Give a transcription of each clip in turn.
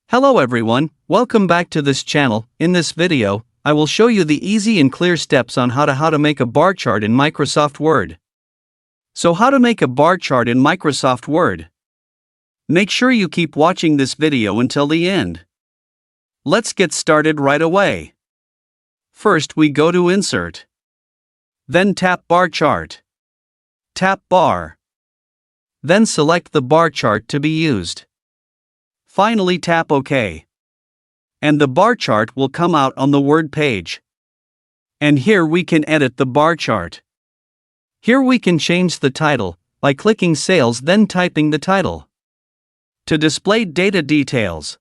Hello everyone, welcome back to this channel. In this video, I will show you the easy and clear steps on how to make a bar chart in Microsoft Word. So how to make a bar chart in Microsoft Word? Make sure you keep watching this video until the end. Let's get started right away. First we go to Insert. Then tap Bar Chart. Tap Bar. Then select the bar chart to be used. Finally tap OK. And the bar chart will come out on the Word page. And here we can edit the bar chart. Here we can change the title by clicking Sales, then typing the title. To display data details,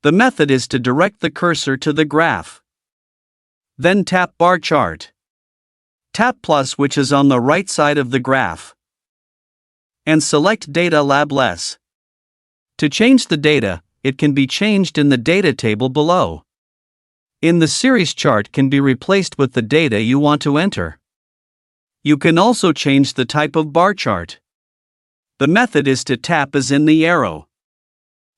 the method is to direct the cursor to the graph. Then tap Bar Chart. Tap plus, which is on the right side of the graph. And select Data Lab Less. To change the data, it can be changed in the data table below. In the series chart can be replaced with the data you want to enter. You can also change the type of bar chart. The method is to tap as in the arrow.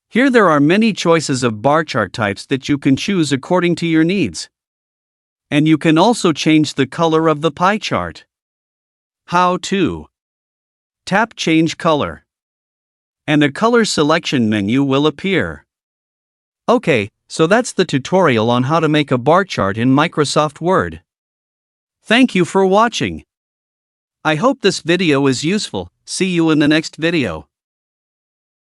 Here there are many choices of bar chart types that you can choose according to your needs. And you can also change the color of the pie chart. How to? Tap Change Color. And a color selection menu will appear. Okay, so that's the tutorial on how to make a bar chart in Microsoft Word. Thank you for watching. I hope this video is useful. See you in the next video.